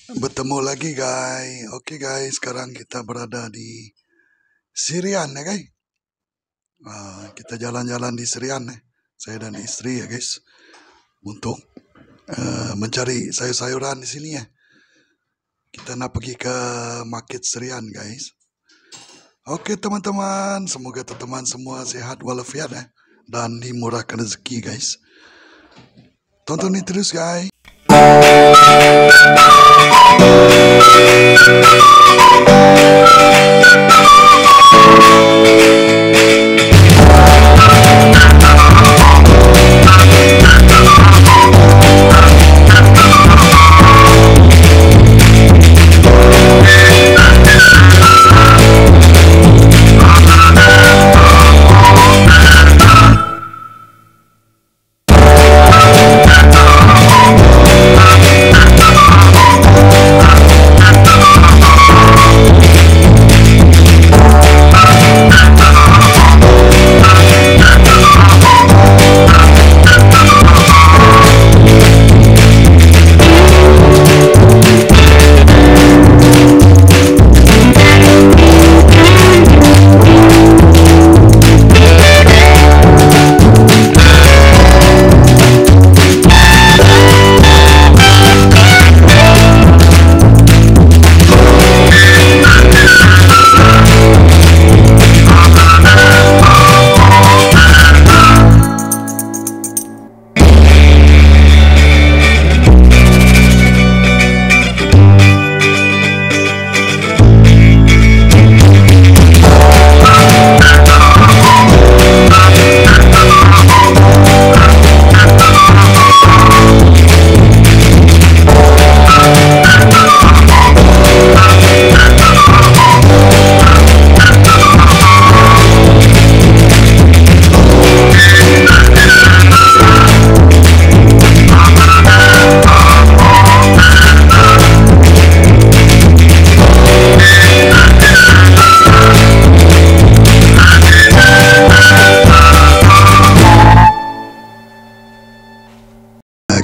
Bertemu lagi guys. Oke guys, sekarang kita berada di Sirian ya guys. Kita jalan-jalan di Sirian saya dan istri ya guys, untuk mencari sayur-sayuran di sini ya. Kita nak pergi ke market Sirian guys. Oke teman-teman, semoga teman-teman semua sehat walafiat dan dimurahkan rezeki guys. Tonton ini terus guys.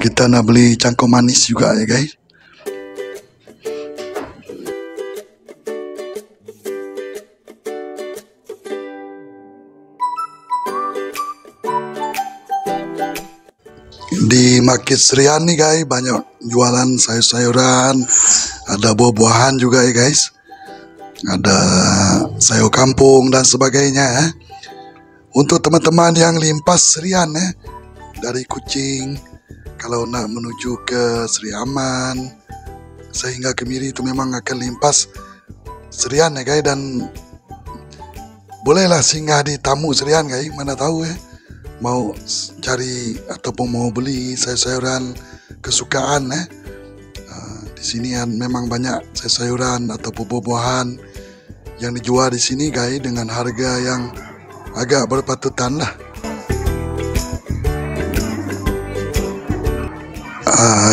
Kita nak beli cangkok manis juga ya guys. Di market Sirian nih guys, banyak jualan sayur-sayuran, ada buah-buahan juga ya guys. Ada sayur kampung dan sebagainya. Untuk teman-teman yang limpas Sirian dari Kuching, kalau nak menuju ke Seri Aman sehingga Kemiri, itu memang akan limpas Sirian ya guys. Dan bolehlah singgah di Tamu Sirian guys, mana tahu mau cari ataupun mau beli sayur-sayuran kesukaan di sini memang banyak sayur-sayuran atau buah-buahan yang dijual di sini guys dengan harga yang agak berpatutan lah.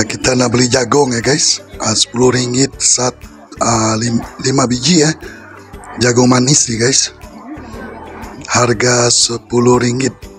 Kita nak beli jagung ya guys, RM10 5 biji jagung manis nih guys, harga RM10.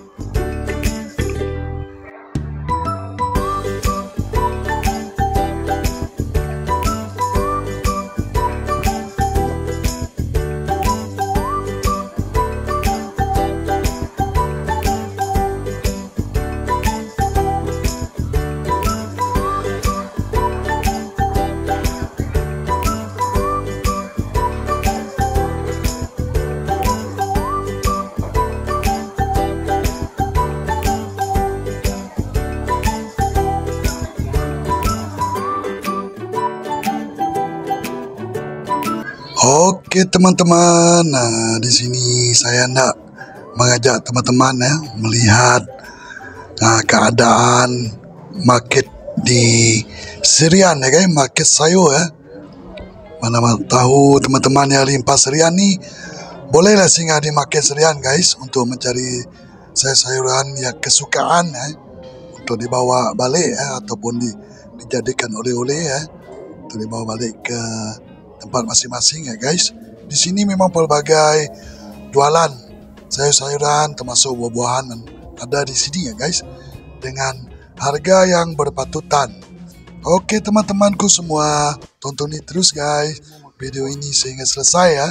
Oke teman-teman, di sini saya nak mengajak teman-teman melihat keadaan market di Sirian ya guys, market sayur Mana tahu teman-teman yang limpas Sirian ni bolehlah singgah di market Sirian guys untuk mencari sayur-sayuran yang kesukaan untuk dibawa balik ataupun dijadikan oleh-oleh untuk dibawa balik ke tempat masing-masing ya guys. Di sini memang pelbagai jualan sayur-sayuran termasuk buah-buahan ada di sini ya guys, dengan harga yang berpatutan. Oke teman-temanku semua, tontonin terus guys video ini sehingga selesai ya.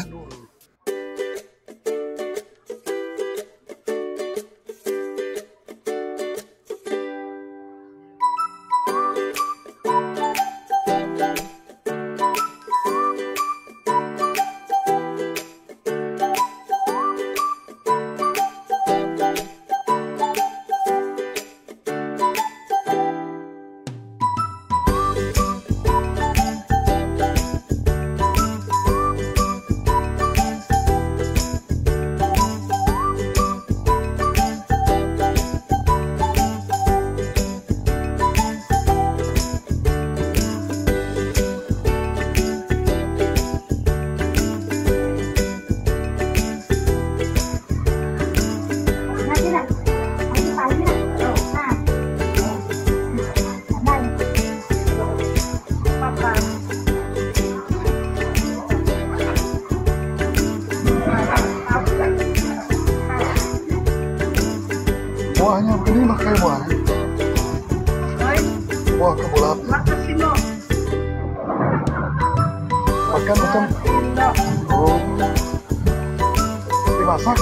Buahnya begini pakai buahnya. Buah ke bola api. Makan macam. Oh. Dimasak.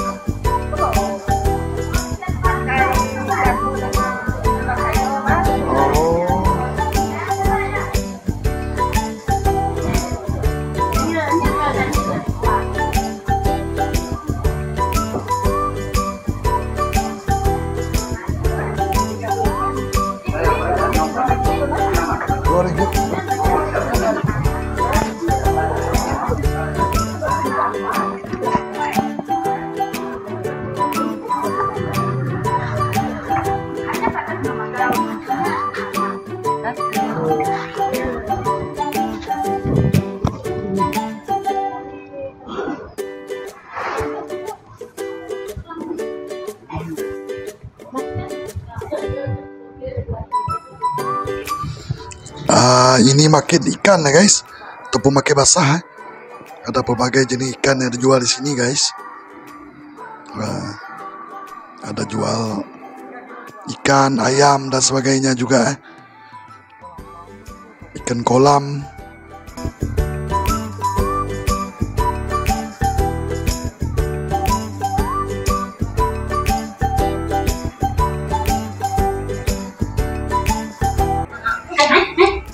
Ini makin ikan ya guys, ataupun makin basah. Ada berbagai jenis ikan yang dijual di sini guys. Ada jual ikan, ayam dan sebagainya juga. Ikan kolam.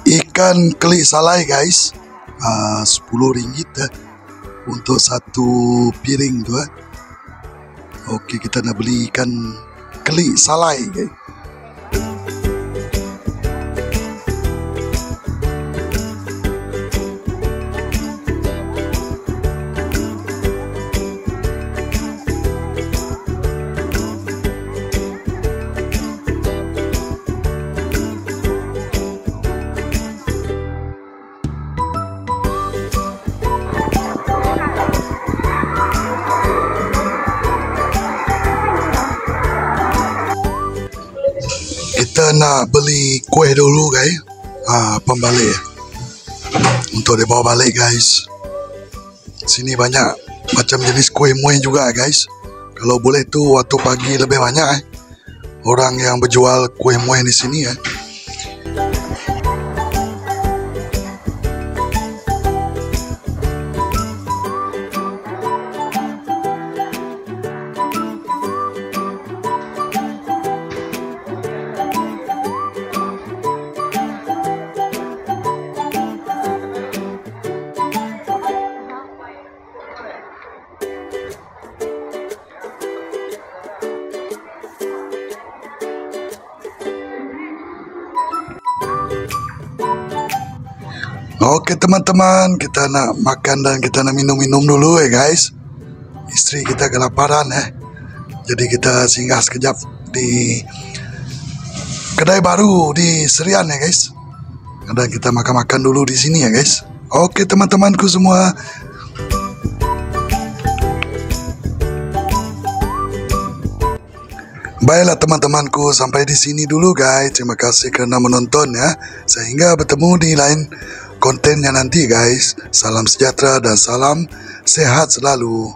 Ikan keli salai guys, 10 ringgit untuk satu piring tu. Oke, kita nak beli ikan keli salai guys. Kita nak beli kuih dulu guys, pembalik untuk dibawa balik guys. Sini banyak macam jenis kuih muih juga guys. Kalau boleh tu waktu pagi lebih banyak orang yang berjual kuih muih di sini . Oke teman-teman, kita nak makan dan kita nak minum-minum dulu guys. Isteri kita kelaparan jadi kita singgah sekejap di kedai baru di Serian guys. Dan kita makan-makan dulu di sini guys. Oke teman-temanku semua. Baiklah teman-temanku, sampai di sini dulu guys. Terima kasih kerana menonton Sehingga bertemu di lain kontennya nanti guys. Salam sejahtera dan salam sehat selalu.